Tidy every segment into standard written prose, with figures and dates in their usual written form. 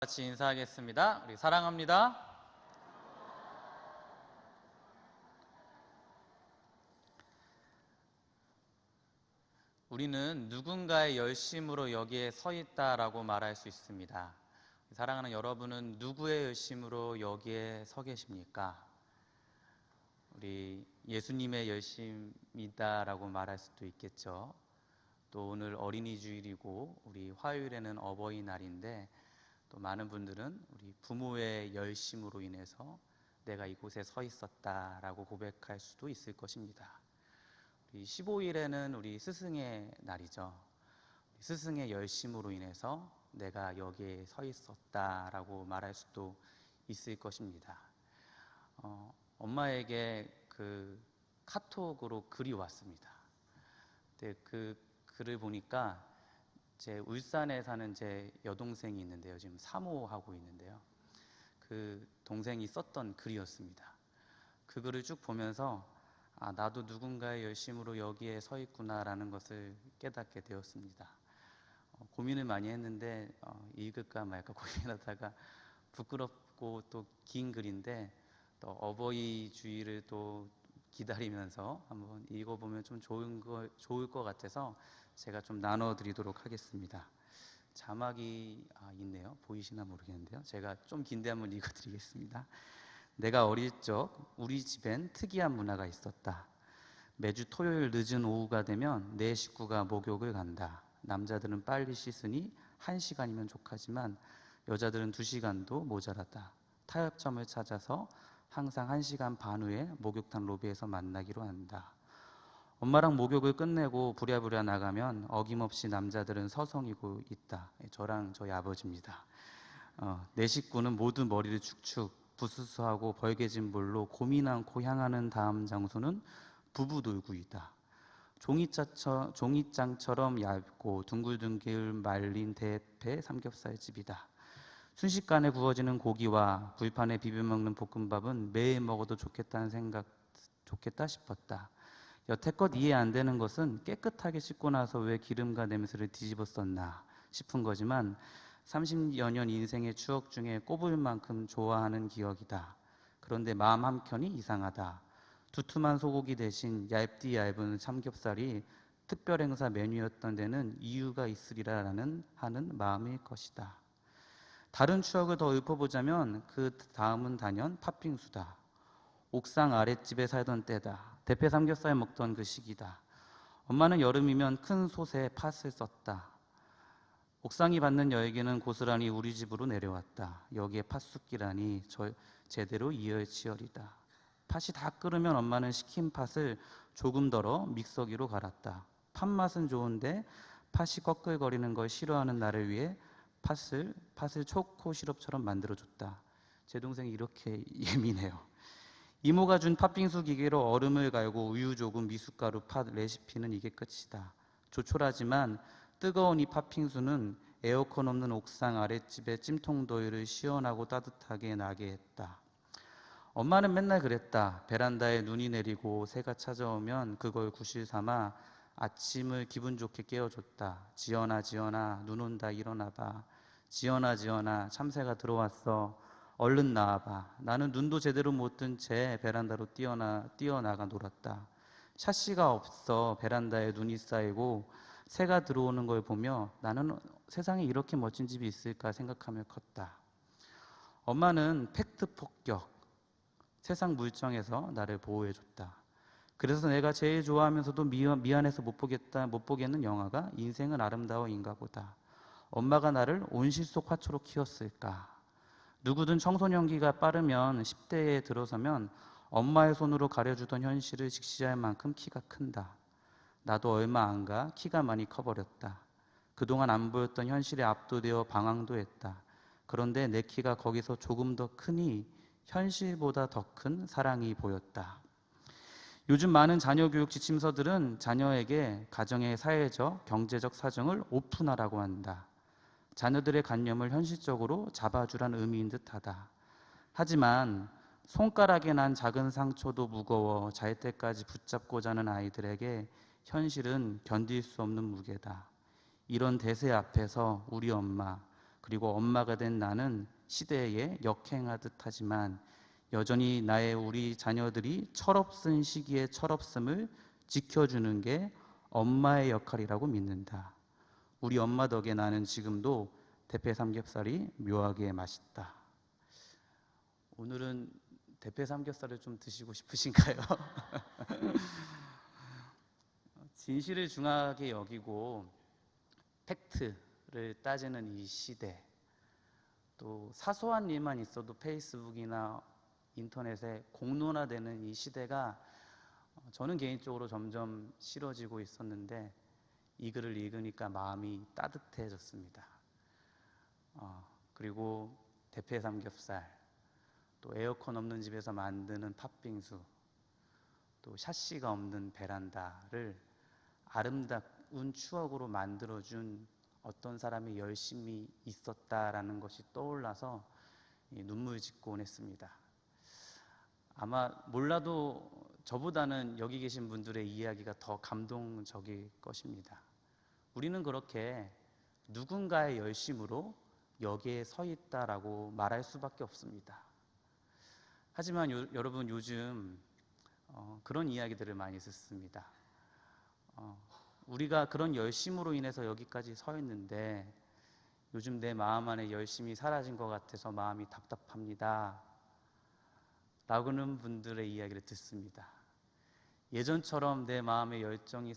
같이 인사하겠습니다. 우리 사랑합니다. 우리는 누군가의 열심으로 여기에 서 있다라고 말할 수 있습니다. 사랑하는 여러분은 누구의 열심으로 여기에 서 계십니까? 우리 예수님의 열심이다라고 말할 수도 있겠죠. 또 오늘 어린이 주일이고 우리 화요일에는 어버이날인데 또 많은 분들은 우리 부모의 열심으로 인해서 내가 이곳에 서 있었다라고 고백할 수도 있을 것입니다. 우리 15일에는 우리 스승의 날이죠. 스승의 열심으로 인해서 내가 여기에 서 있었다라고 말할 수도 있을 것입니다. 엄마에게 그 카톡으로 글이 왔습니다. 근데 그 글을 보니까 제 울산에 사는 제 여동생이 있는데요. 지금 사모하고 있는데요. 그 동생이 썼던 글이었습니다. 그 글을 쭉 보면서 나도 누군가의 열심으로 여기에 서 있구나라는 것을 깨닫게 되었습니다. 고민을 많이 했는데 읽을까 말까 고민하다가 부끄럽고 또 긴 글인데 또 어버이 주일을 또 기다리면서 한번 읽어보면 좀 좋을 것 같아서 제가 좀 나눠드리도록 하겠습니다. 자막이 있네요. 보이시나 모르겠는데요. 제가 좀 긴데 한번 읽어드리겠습니다. 내가 어릴 적 우리 집엔 특이한 문화가 있었다. 매주 토요일 늦은 오후가 되면 내 식구가 목욕을 간다. 남자들은 빨리 씻으니 1시간이면 족하지만 여자들은 2시간도 모자라다. 타협점을 찾아서 항상 1시간 반 후에 목욕탕 로비에서 만나기로 한다. 엄마랑 목욕을 끝내고 부랴부랴 나가면 어김없이 남자들은 서성이고 있다. 저랑 저희 아버지입니다. 내 식구는 모두 머리를 축축 부스스하고 벌개진 볼로 고민 않고 향하는 다음 장소는 부부돌구이다. 종이장처럼 얇고 둥글둥글 말린 대패 삼겹살집이다. 순식간에 구워지는 고기와 불판에 비벼먹는 볶음밥은 매일 먹어도 좋겠다 싶었다. 여태껏 이해 안 되는 것은 깨끗하게 씻고 나서 왜 기름과 냄새를 뒤집어 썼나 싶은 거지만 30여 년 인생의 추억 중에 꼽을 만큼 좋아하는 기억이다. 그런데 마음 한켠이 이상하다. 두툼한 소고기 대신 얇디 얇은 삼겹살이 특별 행사 메뉴였던 데는 이유가 있으리라는 하는 마음일 것이다. 다른 추억을 더 읊어보자면 그 다음은 단연 팥빙수다. 옥상 아랫집에 살던 때다. 대패 삼겹살 먹던 그 시기다. 엄마는 여름이면 큰 솥에 팥을 썼다. 옥상이 받는 열기는 고스란히 우리 집으로 내려왔다. 여기에 팥쑥기라니 제대로 이열치열이다. 팥이 다 끓으면 엄마는 식힌 팥을 조금 덜어 믹서기로 갈았다. 팥맛은 좋은데 팥이 꺼끌거리는 걸 싫어하는 나를 위해 팥을 초코 시럽처럼 만들어줬다. 제 동생이 이렇게 예민해요. 이모가 준 팥빙수 기계로 얼음을 갈고 우유 조금 미숫가루 팥 레시피는 이게 끝이다. 조촐하지만 뜨거운 이 팥빙수는 에어컨 없는 옥상 아랫집의 찜통더위를 시원하고 따뜻하게 나게 했다. 엄마는 맨날 그랬다. 베란다에 눈이 내리고 새가 찾아오면 그걸 구실 삼아 아침을 기분 좋게 깨워줬다. 지연아 지연아 눈 온다 일어나봐. 지연아 지연아 참새가 들어왔어. 얼른 나와봐. 나는 눈도 제대로 못 뜬 채 베란다로 뛰어나가 놀았다. 샤시가 없어 베란다에 눈이 쌓이고 새가 들어오는 걸 보며 나는 세상에 이렇게 멋진 집이 있을까 생각하며 컸다. 엄마는 팩트 폭격, 세상 물정에서 나를 보호해줬다. 그래서 내가 제일 좋아하면서도 미안해서 못 보겠는 영화가 인생은 아름다워인가 보다. 엄마가 나를 온실 속 화초로 키웠을까? 누구든 청소년기가 빠르면 10대에 들어서면 엄마의 손으로 가려주던 현실을 직시할 만큼 키가 큰다. 나도 얼마 안 가 키가 많이 커버렸다. 그동안 안 보였던 현실에 압도되어 방황도 했다. 그런데 내 키가 거기서 조금 더 크니 현실보다 더 큰 사랑이 보였다. 요즘 많은 자녀 교육 지침서들은 자녀에게 가정의 사회적, 경제적 사정을 오픈하라고 한다. 자녀들의 관념을 현실적으로 잡아주란 의미인 듯하다. 하지만 손가락에 난 작은 상처도 무거워 잘 때까지 붙잡고 자는 아이들에게 현실은 견딜 수 없는 무게다. 이런 대세 앞에서 우리 엄마 그리고 엄마가 된 나는 시대에 역행하듯 하지만 여전히 우리 자녀들이 철없은 시기에 철없음을 지켜주는 게 엄마의 역할이라고 믿는다. 우리 엄마 덕에 나는 지금도 대패 삼겹살이 묘하게 맛있다. 오늘은 대패 삼겹살을 좀 드시고 싶으신가요? 진실을 중하게 여기고 팩트를 따지는 이 시대, 또 사소한 일만 있어도 페이스북이나 인터넷에 공론화되는 이 시대가 저는 개인적으로 점점 싫어지고 있었는데 이 글을 읽으니까 마음이 따뜻해졌습니다. 그리고 대패 삼겹살, 또 에어컨 없는 집에서 만드는 팥빙수, 또 샤시가 없는 베란다를 아름다운 추억으로 만들어준 어떤 사람이 열심히 있었다라는 것이 떠올라서 눈물 짓곤 했습니다. 아마 몰라도 저보다는 여기 계신 분들의 이야기가 더 감동적일 것입니다. 우리는 그렇게 누군가의 열심으로 여기에 서 있다라고 말할 수밖에 없습니다. 하지만 여러분, 요즘 그런 이야기들을 많이 듣습니다. 우리가 그런 열심으로 인해서 여기까지 서 있는데 요즘 내 마음 안에 열심이 사라진 것 같아서 마음이 답답합니다 라고는 분들의 이야기를 듣습니다. 예전처럼 내 마음의 열정이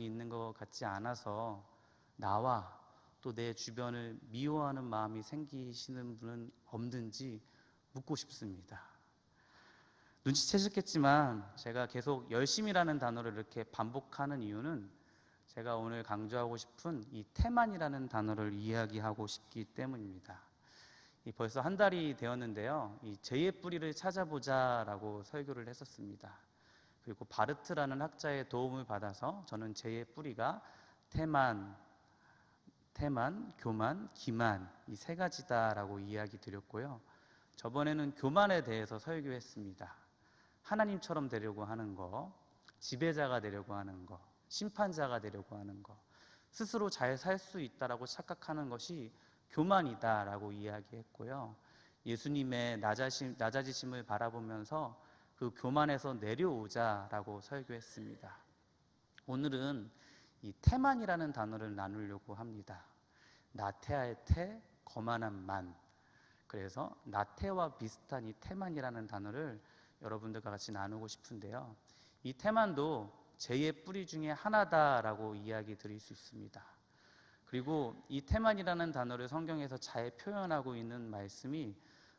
있는 것 같지 않아서 나와 또 내 주변을 미워하는 마음이 생기시는 분은 없는지 묻고 싶습니다. 눈치채셨겠지만 제가 계속 열심이라는 단어를 이렇게 반복하는 이유는 제가 오늘 강조하고 싶은 이 태만이라는 단어를 이야기하고 싶기 때문입니다. 벌써 한 달이 되었는데요, 이 죄의 뿌리를 찾아보자라고 설교를 했었습니다. 그리고 바르트라는 학자의 도움을 받아서 저는 죄의 뿌리가 태만, 교만, 기만 이 세 가지다라고 이야기 드렸고요. 저번에는 교만에 대해서 설교했습니다. 하나님처럼 되려고 하는 거, 지배자가 되려고 하는 거, 심판자가 되려고 하는 거, 스스로 잘 살 수 있다라고 착각하는 것이 교만이다라고 이야기했고요. 예수님의 낮아지심을 바라보면서 그 교만에서 내려오자라고 설교했습니다. 오늘은 이 태만이라는 단어를 나누려고 합니다. 나태할 태, 거만한 만. 그래서 나태와 비슷한 이 태만이라는 단어를 여러분들과 같이 나누고 싶은데요, 이 태만도 죄의 뿌리 중에 하나다라고 이야기 드릴 수 있습니다. 그리고 이 태만이라는 단어를 성경에서 잘 표현하고 있는 말씀이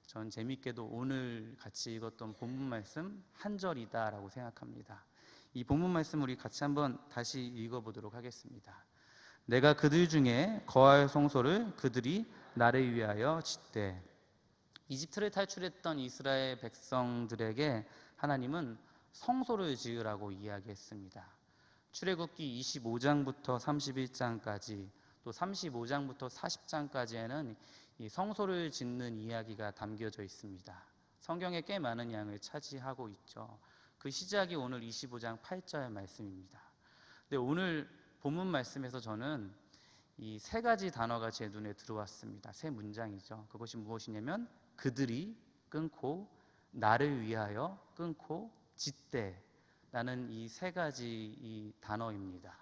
전 재밌게도 오늘 같이 읽었던 본문 말씀 한 절이다라고 생각합니다. 이 본문 말씀 우리 같이 한번 다시 읽어보도록 하겠습니다. 내가 그들 중에 거할 성소를 그들이 나를 위하여 짓되. 이집트를 탈출했던 이스라엘 백성들에게 하나님은 성소를 지으라고 이야기했습니다. 출애굽기 25장부터 31장까지 또 35장부터 40장까지에는 이 성소를 짓는 이야기가 담겨져 있습니다. 성경에 꽤 많은 양을 차지하고 있죠. 그 시작이 오늘 25장 8절 말씀입니다. 근데 오늘 본문 말씀에서 저는 이 세 가지 단어가 제 눈에 들어왔습니다. 세 문장이죠. 그것이 무엇이냐면 그들이 끊고, 나를 위하여 끊고, 짓되라는 이 세 가지 이 단어입니다.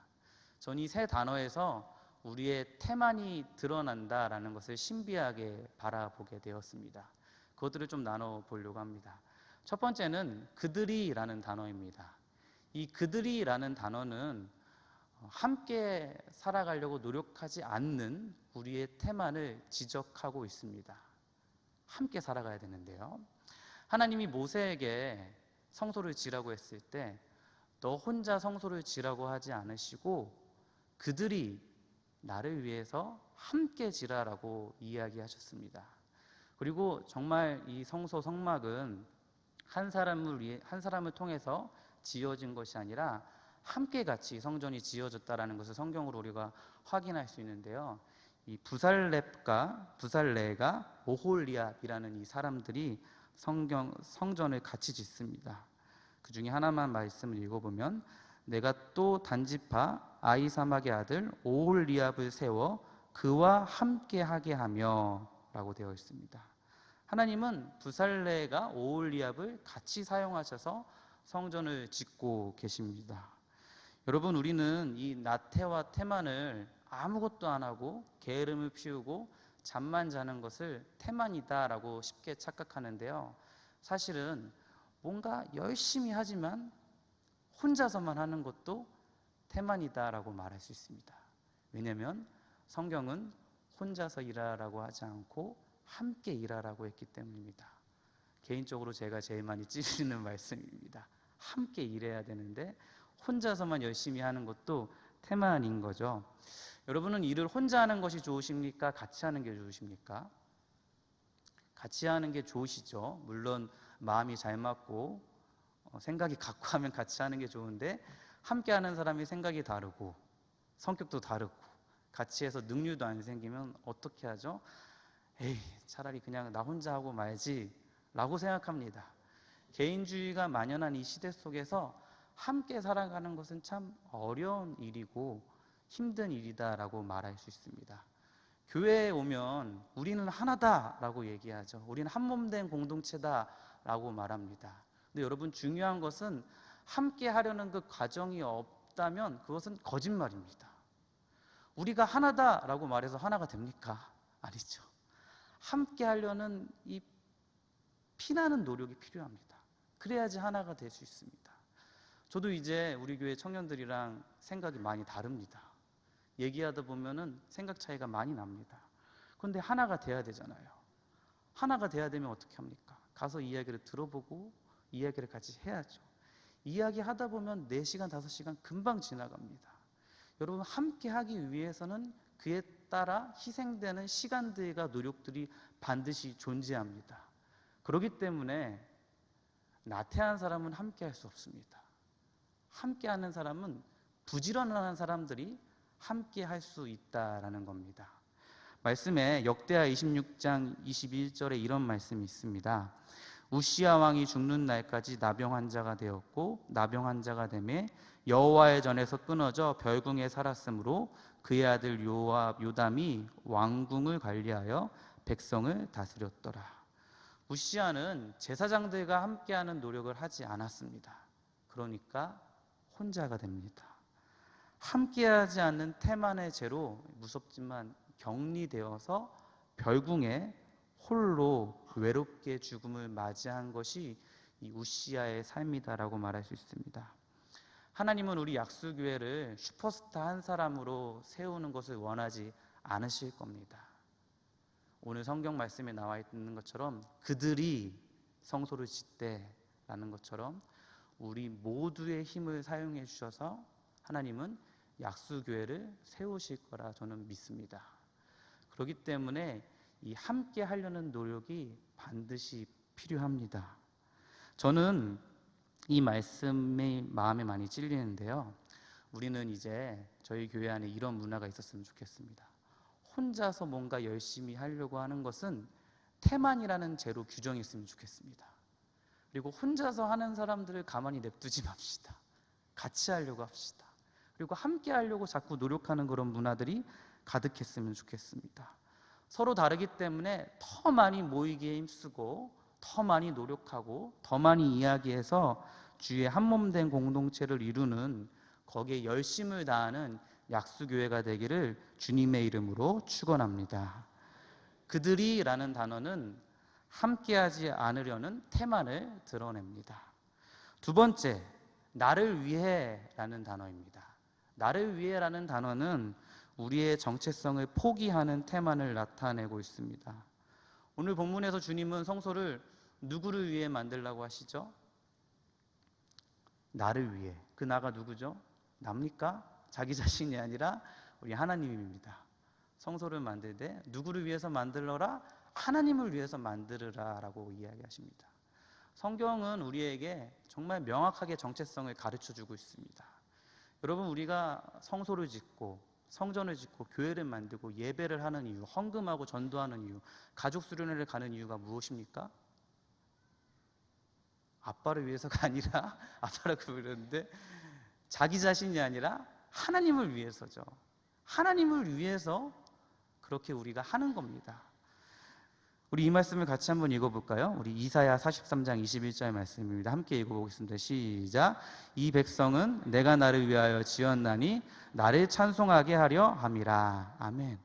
전 이 세 단어에서 우리의 태만이 드러난다라는 것을 신비하게 바라보게 되었습니다. 그것들을 좀 나눠보려고 합니다. 첫 번째는 그들이라는 단어입니다. 이 그들이라는 단어는 함께 살아가려고 노력하지 않는 우리의 태만을 지적하고 있습니다. 함께 살아가야 되는데요, 하나님이 모세에게 성소를 지라고 했을 때 너 혼자 성소를 지라고 하지 않으시고 그들이 나를 위해서 함께 지라라고 이야기하셨습니다. 그리고 정말 이 성소 성막은 한 사람을 통해서 지어진 것이 아니라 함께 같이 성전이 지어졌다라는 것을 성경으로 우리가 확인할 수 있는데요, 이 부살레가 오홀리압이라는 이 사람들이 성전을 같이 짓습니다. 그 중에 하나만 말씀을 읽어보면 내가 또 단지파 아히사막의 아들 오홀리압을 세워 그와 함께 하게 하며 라고 되어 있습니다. 하나님은 부살레가 오홀리압을 같이 사용하셔서 성전을 짓고 계십니다. 여러분, 우리는 이 나태와 태만을 아무것도 안 하고 게으름을 피우고 잠만 자는 것을 태만이다 라고 쉽게 착각하는데요, 사실은 뭔가 열심히 하지만 혼자서만 하는 것도 태만이다 라고 말할 수 있습니다. 왜냐하면 성경은 혼자서 일하라고 하지 않고 함께 일하라고 했기 때문입니다. 개인적으로 제가 제일 많이 찌르는 말씀입니다. 함께 일해야 되는데 혼자서만 열심히 하는 것도 태만인 거죠. 여러분은 일을 혼자 하는 것이 좋으십니까? 같이 하는 게 좋으십니까? 같이 하는 게 좋으시죠. 물론 마음이 잘 맞고 생각이 같고 하면 같이 하는 게 좋은데, 함께 하는 사람이 생각이 다르고 성격도 다르고 같이 해서 능률도 안 생기면 어떻게 하죠? 에이, 차라리 그냥 나 혼자 하고 말지 라고 생각합니다. 개인주의가 만연한 이 시대 속에서 함께 살아가는 것은 참 어려운 일이고 힘든 일이다 라고 말할 수 있습니다. 교회에 오면 우리는 하나다 라고 얘기하죠. 우리는 한 몸 된 공동체다 라고 말합니다. 근데 여러분, 중요한 것은 함께 하려는 그 과정이 없다면 그것은 거짓말입니다. 우리가 하나다 라고 말해서 하나가 됩니까? 아니죠. 함께 하려는 이 피나는 노력이 필요합니다. 그래야지 하나가 될 수 있습니다. 저도 이제 우리 교회 청년들이랑 생각이 많이 다릅니다. 얘기하다 보면은 생각 차이가 많이 납니다. 그런데 하나가 돼야 되잖아요. 하나가 돼야 되면 어떻게 합니까? 가서 이야기를 들어보고 이야기를 같이 해야죠. 이야기하다 보면 4시간, 5시간 금방 지나갑니다. 여러분, 함께 하기 위해서는 그에 따라 희생되는 시간들과 노력들이 반드시 존재합니다. 그렇기 때문에 나태한 사람은 함께 할 수 없습니다. 함께 하는 사람은 부지런한 사람들이 함께 할 수 있다라는 겁니다. 말씀에 역대하 26장 21절에 이런 말씀이 있습니다. 우시야 왕이 죽는 날까지 나병 환자가 되었고 나병 환자가 되매 여호와의 전에서 끊어져 별궁에 살았으므로 그의 아들 요담이 왕궁을 관리하여 백성을 다스렸더라. 우시야는 제사장들과 함께하는 노력을 하지 않았습니다. 그러니까 혼자가 됩니다. 함께하지 않는 태만의 죄로 무섭지만 격리되어서 별궁에 홀로 외롭게 죽음을 맞이한 것이 이 우시야의 삶이다라고 말할 수 있습니다. 하나님은 우리 약수교회를 슈퍼스타 한 사람으로 세우는 것을 원하지 않으실 겁니다. 오늘 성경 말씀에 나와 있는 것처럼 그들이 성소를 짓대라는 것처럼 우리 모두의 힘을 사용해 주셔서 하나님은 약수교회를 세우실 거라 저는 믿습니다. 그렇기 때문에 이 함께 하려는 노력이 반드시 필요합니다. 저는 이 말씀이 마음에 많이 찔리는데요, 우리는 이제 저희 교회 안에 이런 문화가 있었으면 좋겠습니다. 혼자서 뭔가 열심히 하려고 하는 것은 태만이라는 죄로 규정했으면 좋겠습니다. 그리고 혼자서 하는 사람들을 가만히 냅두지 맙시다. 같이 하려고 합시다. 그리고 함께 하려고 자꾸 노력하는 그런 문화들이 가득했으면 좋겠습니다. 서로 다르기 때문에 더 많이 모이기에 힘쓰고 더 많이 노력하고 더 많이 이야기해서 주의 한 몸 된 공동체를 이루는, 거기에 열심을 다하는 약수교회가 되기를 주님의 이름으로 축원합니다. 그들이라는 단어는 함께하지 않으려는 태만을 드러냅니다. 두 번째, 나를 위해라는 단어입니다. 나를 위해라는 단어는 우리의 정체성을 포기하는 태만을 나타내고 있습니다. 오늘 본문에서 주님은 성소를 누구를 위해 만들라고 하시죠? 나를 위해. 그 나가 누구죠? 납니까? 자기 자신이 아니라 우리 하나님입니다. 성소를 만들 때 누구를 위해서 만들어라? 하나님을 위해서 만들으라 라고 이야기하십니다. 성경은 우리에게 정말 명확하게 정체성을 가르쳐주고 있습니다. 여러분, 우리가 성소를 짓고 성전을 짓고 교회를 만들고 예배를 하는 이유, 헌금하고 전도하는 이유, 가족 수련회를 가는 이유가 무엇입니까? 아빠를 위해서가 아니라, 아빠라고 부르는데 자기 자신이 아니라 하나님을 위해서죠. 하나님을 위해서 그렇게 우리가 하는 겁니다. 우리 이 말씀을 같이 한번 읽어볼까요? 우리 이사야 43장 21절 말씀입니다. 함께 읽어보겠습니다. 시작. 이 백성은 내가 나를 위하여 지었나니 나를 찬송하게 하려 함이라. 아멘.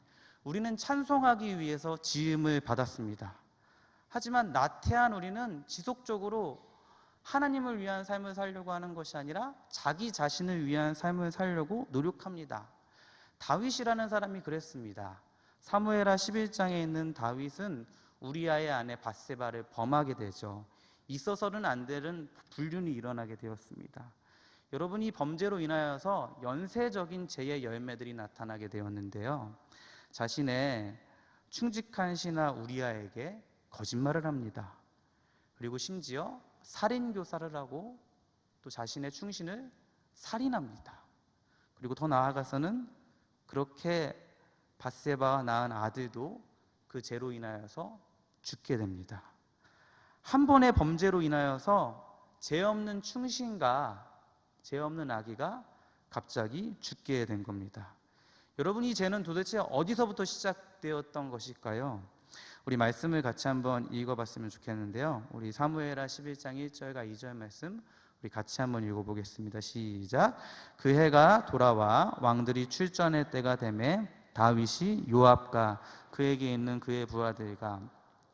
우리는 찬송하기 위해서 지음을 받았습니다. 하지만 나태한 우리는 지속적으로 하나님을 위한 삶을 살려고 하는 것이 아니라 자기 자신을 위한 삶을 살려고 노력합니다. 다윗이라는 사람이 그랬습니다. 사무엘하 11장에 있는 다윗은 우리아의 아내 밧세바를 범하게 되죠. 있어서는 안 되는 불륜이 일어나게 되었습니다. 여러분, 이 범죄로 인하여서 연쇄적인 재해 열매들이 나타나게 되었는데요, 자신의 충직한 신하 우리아에게 거짓말을 합니다. 그리고 심지어 살인교사를 하고 또 자신의 충신을 살인합니다. 그리고 더 나아가서는 그렇게 밧세바가 낳은 아들도 그 죄로 인하여서 죽게 됩니다. 한 번의 범죄로 인하여서 죄 없는 충신과 죄 없는 아기가 갑자기 죽게 된 겁니다. 여러분, 이 죄는 도대체 어디서부터 시작되었던 것일까요? 우리 말씀을 같이 한번 읽어봤으면 좋겠는데요, 우리 사무엘하 11장 1절과 2절 말씀 우리 같이 한번 읽어보겠습니다. 시작. 그 해가 돌아와 왕들이 출전할 때가 되매 다윗이 요압과 그에게 있는 그의 부하들과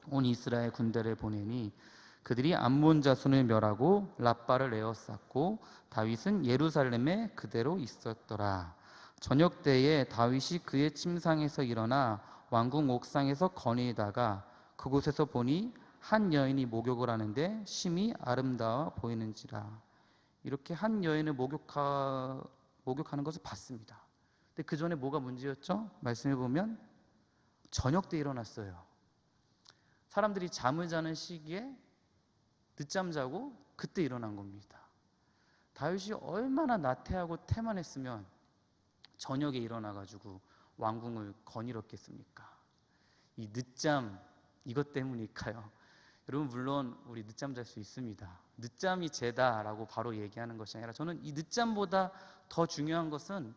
온 이스라엘 군대를 보내니 그들이 암몬 자손을 멸하고 랍바를 에워쌌고 다윗은 예루살렘에 그대로 있었더라. 저녁 때에 다윗이 그의 침상에서 일어나 왕궁 옥상에서 거닐다가 그곳에서 보니 한 여인이 목욕을 하는데 심히 아름다워 보이는지라. 이렇게 한 여인을 목욕하는 것을 봤습니다. 근데 그 전에 뭐가 문제였죠? 말씀해 보면 저녁 때 일어났어요. 사람들이 잠을 자는 시기에 늦잠 자고 그때 일어난 겁니다. 다윗이 얼마나 나태하고 태만했으면 저녁에 일어나가지고 왕궁을 거닐었겠습니까? 이 늦잠, 이것 때문일까요? 여러분, 물론 우리 늦잠 잘 수 있습니다. 늦잠이 죄다라고 바로 얘기하는 것이 아니라, 저는 이 늦잠보다 더 중요한 것은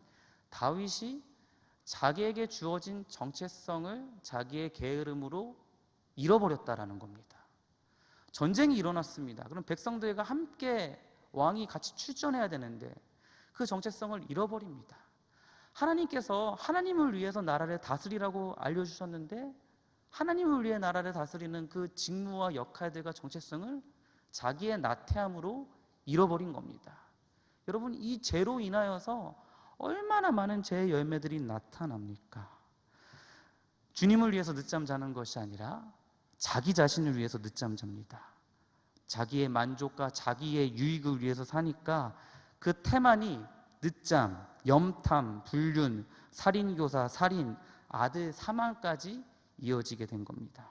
다윗이 자기에게 주어진 정체성을 자기의 게으름으로 잃어버렸다라는 겁니다. 전쟁이 일어났습니다. 그럼 백성들과 함께 왕이 같이 출전해야 되는데 그 정체성을 잃어버립니다. 하나님께서 하나님을 위해서 나라를 다스리라고 알려주셨는데 하나님을 위해 나라를 다스리는 그 직무와 역할들과 정체성을 자기의 나태함으로 잃어버린 겁니다. 여러분, 이 죄로 인하여서 얼마나 많은 죄의 열매들이 나타납니까? 주님을 위해서 늦잠 자는 것이 아니라 자기 자신을 위해서 늦잠 잡니다. 자기의 만족과 자기의 유익을 위해서 사니까 그 태만이 늦잠, 염탐, 불륜, 살인교사, 살인, 아들 사망까지 이어지게 된 겁니다.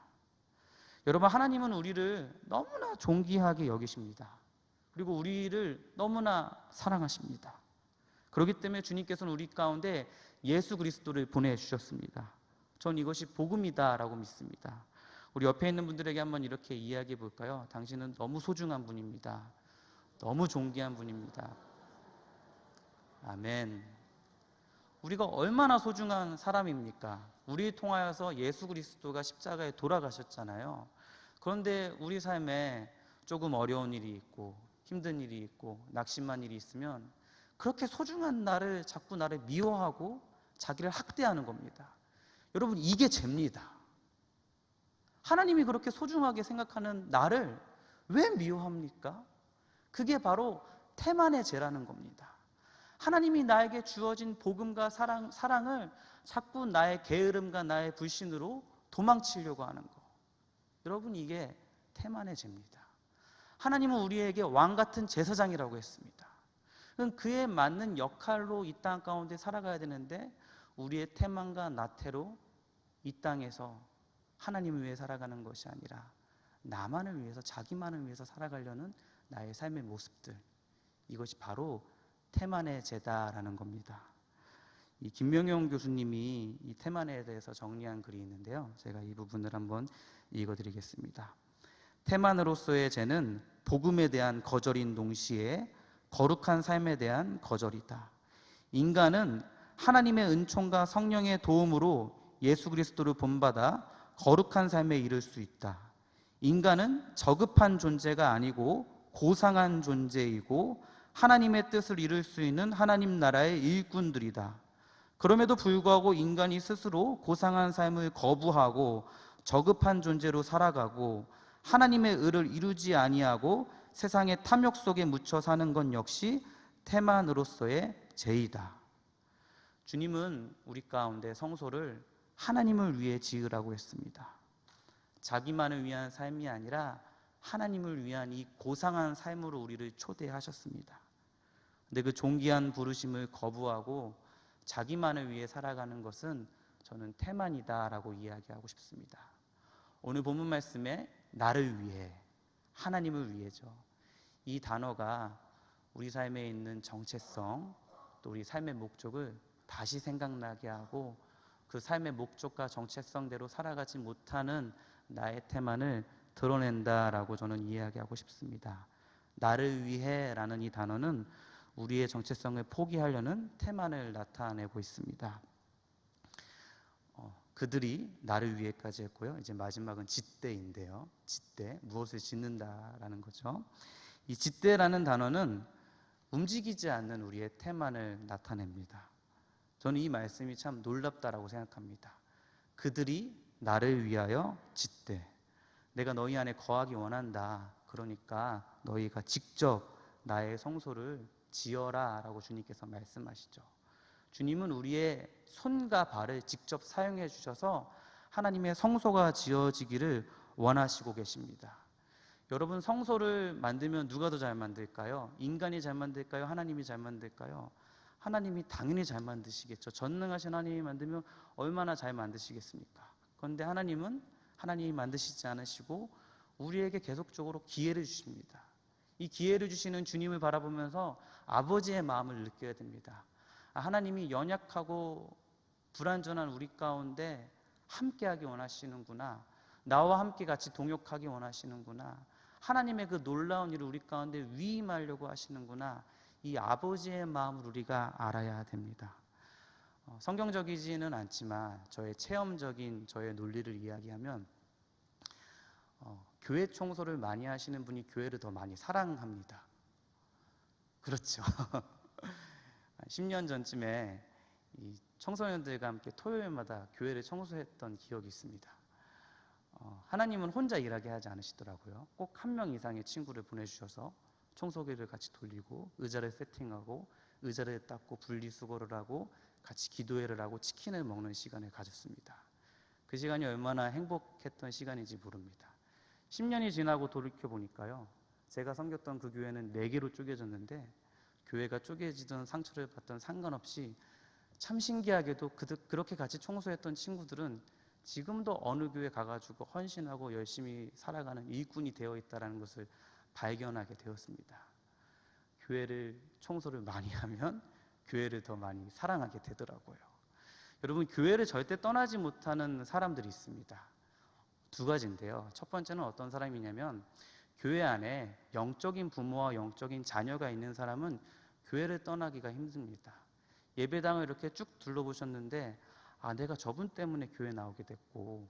여러분, 하나님은 우리를 너무나 존귀하게 여기십니다. 그리고 우리를 너무나 사랑하십니다. 그렇기 때문에 주님께서는 우리 가운데 예수 그리스도를 보내주셨습니다. 전 이것이 복음이다라고 믿습니다. 우리 옆에 있는 분들에게 한번 이렇게 이야기해 볼까요? 당신은 너무 소중한 분입니다. 너무 존귀한 분입니다. 아멘. 우리가 얼마나 소중한 사람입니까? 우리를 통하여서 예수 그리스도가 십자가에 돌아가셨잖아요. 그런데 우리 삶에 조금 어려운 일이 있고 힘든 일이 있고 낙심한 일이 있으면 그렇게 소중한 나를 자꾸 나를 미워하고 자기를 학대하는 겁니다. 여러분, 이게 죄입니다. 하나님이 그렇게 소중하게 생각하는 나를 왜 미워합니까? 그게 바로 태만의 죄라는 겁니다. 하나님이 나에게 주어진 복음과 사랑을 자꾸 나의 게으름과 나의 불신으로 도망치려고 하는 거. 여러분, 이게 태만의 죄입니다. 하나님은 우리에게 왕 같은 제사장이라고 했습니다. 그에 맞는 역할로 이 땅 가운데 살아가야 되는데 우리의 태만과 나태로 이 땅에서 하나님을 위해 살아가는 것이 아니라 나만을 위해서, 자기만을 위해서 살아가려는 나의 삶의 모습들, 이것이 바로 태만의 죄다라는 겁니다. 이 김명용 교수님이 이 태만에 대해서 정리한 글이 있는데요, 제가 이 부분을 한번 읽어드리겠습니다. 태만으로서의 죄는 복음에 대한 거절인 동시에 거룩한 삶에 대한 거절이다. 인간은 하나님의 은총과 성령의 도움으로 예수 그리스도를 본받아 거룩한 삶에 이를 수 있다. 인간은 저급한 존재가 아니고 고상한 존재이고 하나님의 뜻을 이룰 수 있는 하나님 나라의 일꾼들이다. 그럼에도 불구하고 인간이 스스로 고상한 삶을 거부하고 저급한 존재로 살아가고 하나님의 의를 이루지 아니하고 세상의 탐욕 속에 묻혀 사는 건 역시 태만으로서의 죄이다. 주님은 우리 가운데 성소를 하나님을 위해 지으라고 했습니다. 자기만을 위한 삶이 아니라 하나님을 위한 이 고상한 삶으로 우리를 초대하셨습니다. 근데 그 존귀한 부르심을 거부하고 자기만을 위해 살아가는 것은 저는 태만이다라고 이야기하고 싶습니다. 오늘 본문 말씀에 나를 위해, 하나님을 위해죠. 이 단어가 우리 삶에 있는 정체성, 또 우리 삶의 목적을 다시 생각나게 하고 그 삶의 목적과 정체성대로 살아가지 못하는 나의 태만을 드러낸다라고 저는 이야기하고 싶습니다. 나를 위해 라는 이 단어는 우리의 정체성을 포기하려는 태만을 나타내고 있습니다. 그들이 나를 위해까지 했고요. 이제 마지막은 짓대인데요. 짓대, 무엇을 짓는다라는 거죠. 이 짓대라는 단어는 움직이지 않는 우리의 태만을 나타냅니다. 저는 이 말씀이 참 놀랍다라고 생각합니다. 그들이 나를 위하여 짓대. 내가 너희 안에 거하기 원한다. 그러니까 너희가 직접 나의 성소를 지어라 라고 주님께서 말씀하시죠. 주님은 우리의 손과 발을 직접 사용해 주셔서 하나님의 성소가 지어지기를 원하시고 계십니다. 여러분, 성소를 만들면 누가 더 잘 만들까요? 인간이 잘 만들까요? 하나님이 잘 만들까요? 하나님이 당연히 잘 만드시겠죠. 전능하신 하나님이 만들면 얼마나 잘 만드시겠습니까? 그런데 하나님은 하나님이 만드시지 않으시고 우리에게 계속적으로 기회를 주십니다. 이 기회를 주시는 주님을 바라보면서 아버지의 마음을 느껴야 됩니다. 하나님이 연약하고 불완전한 우리 가운데 함께하기 원하시는구나. 나와 함께 같이 동역하기 원하시는구나. 하나님의 그 놀라운 일을 우리 가운데 위임하려고 하시는구나. 이 아버지의 마음을 우리가 알아야 됩니다. 성경적이지는 않지만 저의 체험적인 저의 논리를 이야기하면 교회 청소를 많이 하시는 분이 교회를 더 많이 사랑합니다. 그렇죠. 10년 전쯤에 이 청소년들과 함께 토요일마다 교회를 청소했던 기억이 있습니다. 하나님은 혼자 일하게 하지 않으시더라고요. 꼭 한 명 이상의 친구를 보내주셔서 청소기를 같이 돌리고 의자를 세팅하고 의자를 닦고 분리수거를 하고 같이 기도회를 하고 치킨을 먹는 시간을 가졌습니다. 그 시간이 얼마나 행복했던 시간인지 모릅니다. 10년이 지나고 돌이켜보니까요, 제가 섬겼던 그 교회는 4개로 쪼개졌는데 교회가 쪼개지던 상처를 받던 상관없이 참 신기하게도 그렇게 같이 청소했던 친구들은 지금도 어느 교회 가가지고 헌신하고 열심히 살아가는 일꾼이 되어 있다는 것을 발견하게 되었습니다. 교회를 청소를 많이 하면 교회를 더 많이 사랑하게 되더라고요. 여러분, 교회를 절대 떠나지 못하는 사람들이 있습니다. 2가지인데요. 첫 번째는 어떤 사람이냐면 교회 안에 영적인 부모와 영적인 자녀가 있는 사람은 교회를 떠나기가 힘듭니다. 예배당을 이렇게 쭉 둘러보셨는데 내가 저분 때문에 교회 나오게 됐고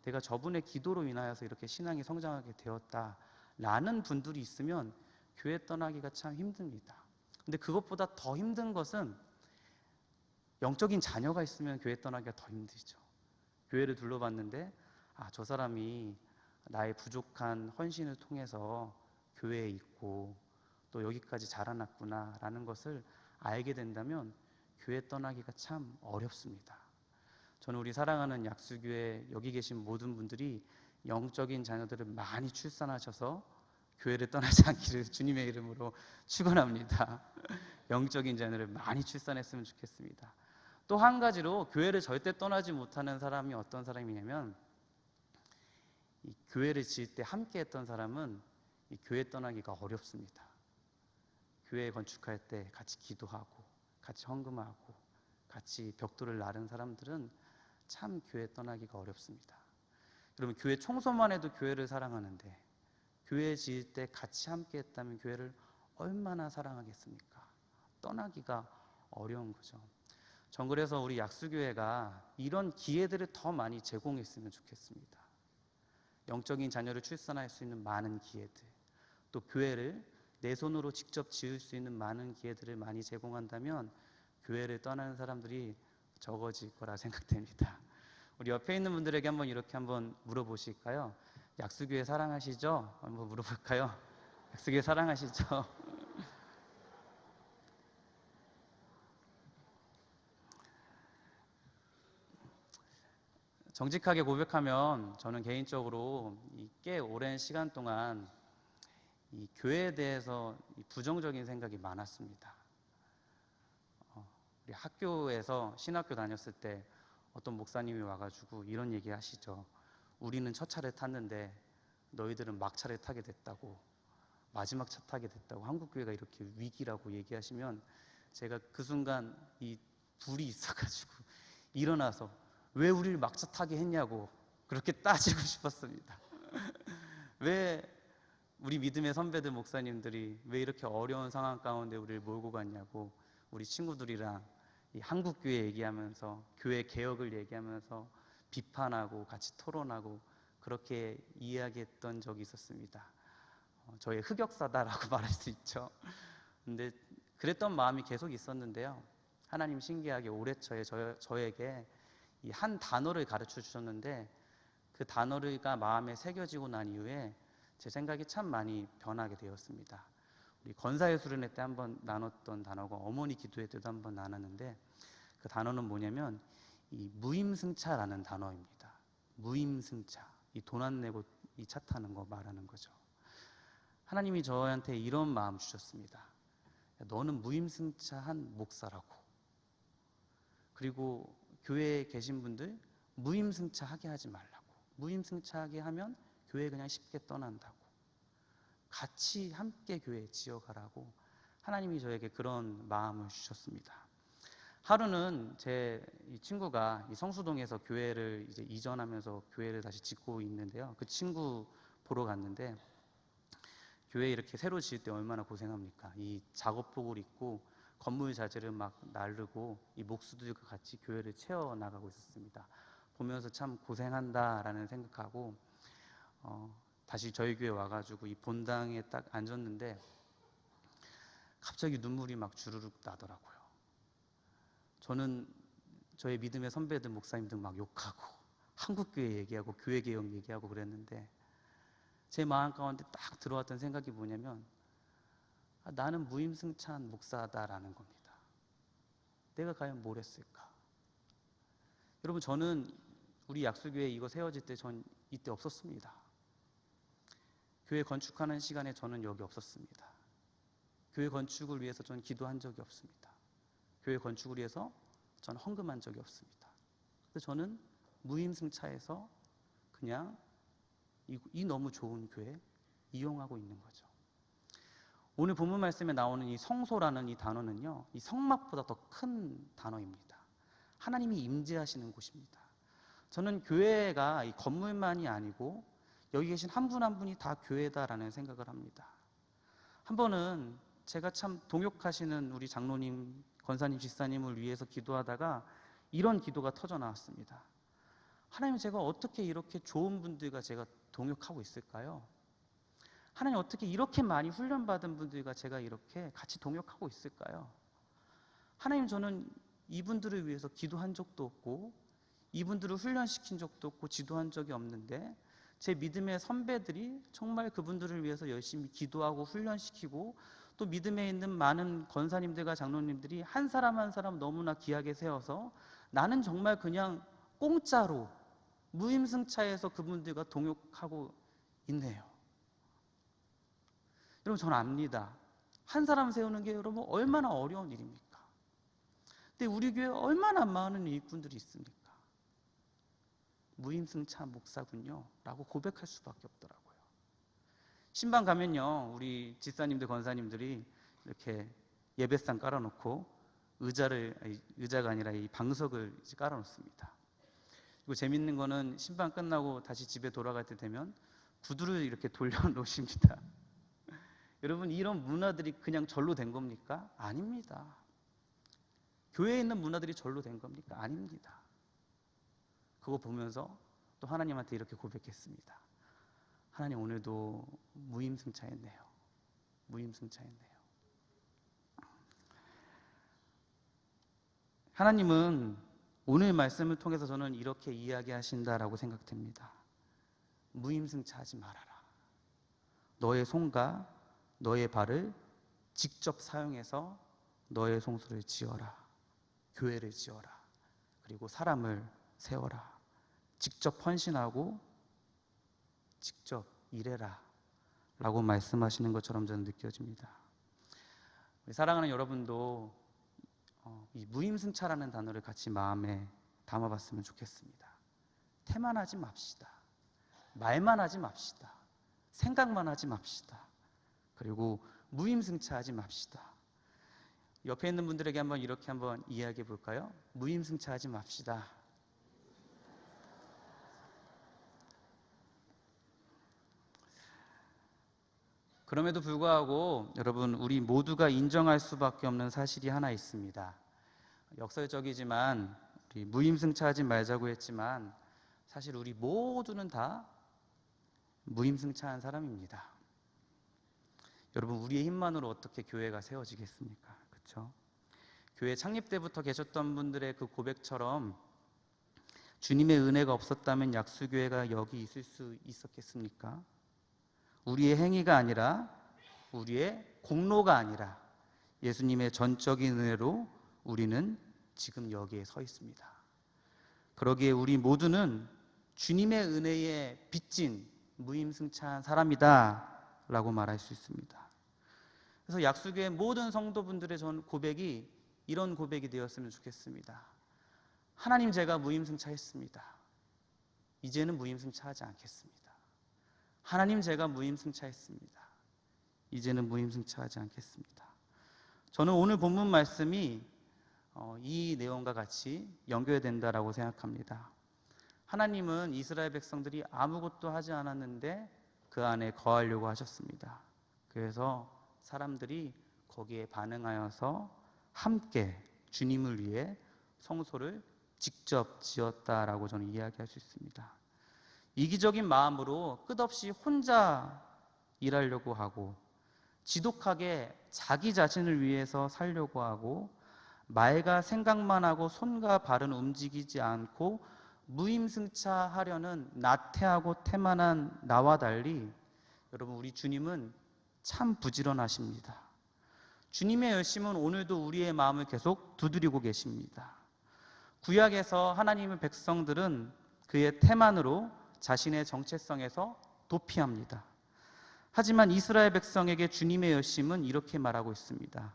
내가 저분의 기도로 인하여서 이렇게 신앙이 성장하게 되었다 라는 분들이 있으면 교회 떠나기가 참 힘듭니다. 근데 그것보다 더 힘든 것은 영적인 자녀가 있으면 교회 떠나기가 더 힘들죠. 교회를 둘러봤는데 저 사람이 나의 부족한 헌신을 통해서 교회에 있고 또 여기까지 자라났구나 라는 것을 알게 된다면 교회 떠나기가 참 어렵습니다. 저는 우리 사랑하는 약수교회 여기 계신 모든 분들이 영적인 자녀들을 많이 출산하셔서 교회를 떠나지 않기를 주님의 이름으로 축원합니다. 영적인 자녀를 많이 출산했으면 좋겠습니다. 또 한 가지로 교회를 절대 떠나지 못하는 사람이 어떤 사람이냐면 이 교회를 지을 때 함께 했던 사람은 이 교회 떠나기가 어렵습니다. 교회 건축할 때 같이 기도하고 같이 헌금하고 같이 벽돌을 나른 사람들은 참 교회 떠나기가 어렵습니다. 여러분, 교회 청소만 해도 교회를 사랑하는데 교회 지을 때 같이 함께 했다면 교회를 얼마나 사랑하겠습니까? 떠나기가 어려운 거죠. 전 그래서 우리 약수교회가 이런 기회들을 더 많이 제공했으면 좋겠습니다. 영적인 자녀를 출산할 수 있는 많은 기회들, 또 교회를 내 손으로 직접 지을 수 있는 많은 기회들을 많이 제공한다면 교회를 떠나는 사람들이 적어질 거라 생각됩니다. 우리 옆에 있는 분들에게 이렇게 한번 물어보실까요? 약수교회 사랑하시죠? 한번 물어볼까요? 약수교회 사랑하시죠? 정직하게 고백하면 저는 개인적으로 꽤 오랜 시간 동안 이 교회에 대해서 부정적인 생각이 많았습니다. 우리 학교에서 신학교 다녔을 때 어떤 목사님이 와가지고 이런 얘기 하시죠. 우리는 첫 차를 탔는데 너희들은 막차를 타게 됐다고, 마지막 차 타게 됐다고, 한국교회가 이렇게 위기라고 얘기하시면 제가 그 순간 이 불이 있어가지고 일어나서 왜 우리를 막차 타게 했냐고 그렇게 따지고 싶었습니다. 왜 우리 믿음의 선배들 목사님들이 왜 이렇게 어려운 상황 가운데 우리를 몰고 갔냐고 우리 친구들이랑 이 한국교회 얘기하면서 교회 개혁을 얘기하면서 비판하고 같이 토론하고 그렇게 이야기했던 적이 있었습니다. 저의 흑역사다라고 말할 수 있죠. 근데 그랬던 마음이 계속 있었는데요. 하나님 신기하게 올해초에 저에게 이 한 단어를 가르쳐 주셨는데 그 단어가 마음에 새겨지고 난 이후에 제 생각이 참 많이 변하게 되었습니다. 우리 건사의 수련회 때 한번 나눴던 단어가 어머니 기도회 때도 한번 나눴는데 그 단어는 뭐냐면 이 무임승차라는 단어입니다. 무임승차, 이 돈 안 내고 이 차 타는 거 말하는 거죠. 하나님이 저한테 이런 마음 주셨습니다. 너는 무임승차한 목사라고. 그리고 교회에 계신 분들 무임승차하게 하지 말라고. 무임승차하게 하면 교회 그냥 쉽게 떠난다고. 같이 함께 교회 지어가라고 하나님이 저에게 그런 마음을 주셨습니다. 하루는 제 이 친구가 이 성수동에서 교회를 이제 이전하면서 교회를 다시 짓고 있는데요. 그 친구 보러 갔는데 교회 이렇게 새로 지을 때 얼마나 고생합니까? 이 작업복을 입고 건물 자재를 막 나르고 이 목수들과 같이 교회를 채워 나가고 있었습니다. 보면서 참 고생한다라는 생각하고 다시 저희 교회 와가지고 이 본당에 딱 앉았는데 갑자기 눈물이 막 주르륵 나더라고요. 저는 저의 믿음의 선배들 목사님들 막 욕하고 한국교회 얘기하고 교회개혁 얘기하고 그랬는데 제 마음 가운데 딱 들어왔던 생각이 뭐냐면 나는 무임승차한 목사다라는 겁니다. 내가 과연 뭘 했을까? 여러분, 저는 우리 약수교회 이거 세워질 때 전 이때 없었습니다. 교회 건축하는 시간에 저는 여기 없었습니다. 교회 건축을 위해서 저는 기도한 적이 없습니다. 교회 건축을 위해서 저는 헌금한 적이 없습니다. 그래서 저는 무임승차해서 그냥 이 너무 좋은 교회 이용하고 있는 거죠. 오늘 본문 말씀에 나오는 이 성소라는 이 단어는요, 이 성막보다 더 큰 단어입니다. 하나님이 임재하시는 곳입니다. 저는 교회가 이 건물만이 아니고 여기 계신 한 분 한 분이 다 교회다라는 생각을 합니다. 한 번은 제가 참 동역하시는 우리 장로님, 권사님, 집사님을 위해서 기도하다가 이런 기도가 터져 나왔습니다. 하나님, 제가 어떻게 이렇게 좋은 분들과 제가 동역하고 있을까요? 하나님, 어떻게 이렇게 많이 훈련받은 분들과 제가 이렇게 같이 동역하고 있을까요? 하나님, 저는 이분들을 위해서 기도한 적도 없고 이분들을 훈련시킨 적도 없고 지도한 적이 없는데 제 믿음의 선배들이 정말 그분들을 위해서 열심히 기도하고 훈련시키고 또 믿음에 있는 많은 권사님들과 장로님들이 한 사람 한 사람 너무나 귀하게 세워서 나는 정말 그냥 공짜로 무임승차해서 그분들과 동역하고 있네요. 여러분, 저는 압니다. 한 사람 세우는 게 여러분 얼마나 어려운 일입니까? 근데 우리 교회에 얼마나 많은 일꾼들이 있습니까? 무임승차 목사군요 라고 고백할 수밖에 없더라고요. 신방 가면요, 우리 집사님들 권사님들이 이렇게 예배상 깔아놓고 의자가 아니라 이 방석을 이제 깔아놓습니다. 그리고 재밌는 거는 신방 끝나고 다시 집에 돌아갈 때 되면 구두를 이렇게 돌려놓으십니다. 여러분, 이런 문화들이 그냥 절로 된 겁니까? 아닙니다. 교회에 있는 문화들이 절로 된 겁니까? 아닙니다. 그거 보면서 또 하나님한테 이렇게 고백했습니다. 하나님, 오늘도 무임승차했네요. 무임승차했네요. 하나님은 오늘 말씀을 통해서 저는 이렇게 이야기하신다라고 생각됩니다. 무임승차하지 말아라. 너의 손과 너의 발을 직접 사용해서 너의 송수를 지어라. 교회를 지어라. 그리고 사람을 세워라. 직접 헌신하고 직접 일해라 라고 말씀하시는 것처럼 저는 느껴집니다. 사랑하는 여러분도 이 무임승차라는 단어를 같이 마음에 담아봤으면 좋겠습니다. 태만하지 맙시다. 말만 하지 맙시다. 생각만 하지 맙시다. 그리고 무임승차하지 맙시다. 옆에 있는 분들에게 이렇게 한번 이야기해 볼까요? 무임승차하지 맙시다. 그럼에도 불구하고 여러분, 우리 모두가 인정할 수밖에 없는 사실이 하나 있습니다. 역설적이지만 우리 무임승차하지 말자고 했지만 사실 우리 모두는 다 무임승차한 사람입니다. 여러분, 우리의 힘만으로 어떻게 교회가 세워지겠습니까? 그렇죠? 교회 창립 때부터 계셨던 분들의 그 고백처럼 주님의 은혜가 없었다면 약수교회가 여기 있을 수 있었겠습니까? 우리의 행위가 아니라, 우리의 공로가 아니라 예수님의 전적인 은혜로 우리는 지금 여기에 서 있습니다. 그러기에 우리 모두는 주님의 은혜에 빚진 무임승차한 사람이다 라고 말할 수 있습니다. 그래서 약수교회 모든 성도분들의 전 고백이 이런 고백이 되었으면 좋겠습니다. 하나님, 제가 무임승차했습니다. 이제는 무임승차하지 않겠습니다. 하나님, 제가 무임승차했습니다. 이제는 무임승차하지 않겠습니다. 저는 오늘 본문 말씀이 이 내용과 같이 연결된다라고 생각합니다. 하나님은 이스라엘 백성들이 아무것도 하지 않았는데 그 안에 거하려고 하셨습니다. 그래서 사람들이 거기에 반응하여서 함께 주님을 위해 성소를 직접 지었다라고 저는 이야기할 수 있습니다. 이기적인 마음으로 끝없이 혼자 일하려고 하고, 지독하게 자기 자신을 위해서 살려고 하고, 말과 생각만 하고 손과 발은 움직이지 않고 무임승차하려는 나태하고 태만한 나와 달리, 여러분, 우리 주님은 참 부지런하십니다. 주님의 열심은 오늘도 우리의 마음을 계속 두드리고 계십니다. 구약에서 하나님의 백성들은 그의 태만으로 자신의 정체성에서 도피합니다. 하지만 이스라엘 백성에게 주님의 열심은 이렇게 말하고 있습니다.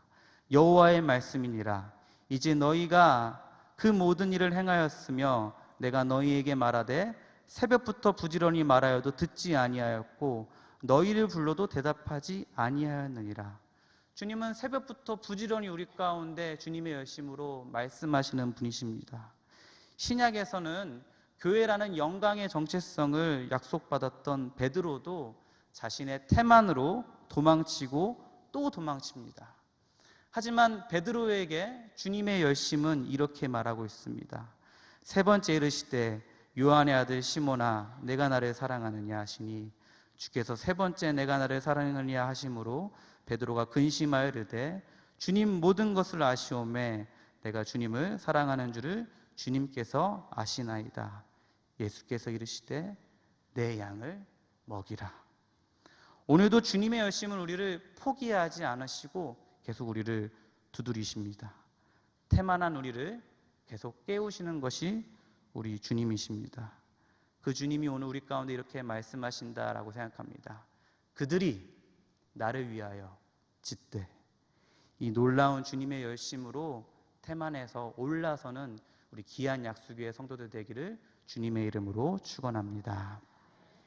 여호와의 말씀이니라. 이제 너희가 그 모든 일을 행하였으며 내가 너희에게 말하되 새벽부터 부지런히 말하여도 듣지 아니하였고 너희를 불러도 대답하지 아니하였느니라. 주님은 새벽부터 부지런히 우리 가운데 주님의 열심으로 말씀하시는 분이십니다. 신약에서는 교회라는 영광의 정체성을 약속받았던 베드로도 자신의 태만으로 도망치고 또 도망칩니다. 하지만 베드로에게 주님의 열심은 이렇게 말하고 있습니다. 세 번째 이르시되 요한의 아들 시몬아, 내가 나를 사랑하느냐 하시니, 주께서 세 번째 내가 나를 사랑하느냐 하심으로 베드로가 근심하여 이르되 주님 모든 것을 아시오매 내가 주님을 사랑하는 줄을 주님께서 아시나이다. 예수께서 이르시되 내 양을 먹이라. 오늘도 주님의 열심은 우리를 포기하지 않으시고 계속 우리를 두드리십니다. 태만한 우리를 계속 깨우시는 것이 우리 주님이십니다. 그 주님이 오늘 우리 가운데 이렇게 말씀하신다라고 생각합니다. 그들이 나를 위하여 짓되. 이 놀라운 주님의 열심으로 태만에서 올라서는 우리 귀한 약수교회 성도들 되기를 주님의 이름으로 축원합니다.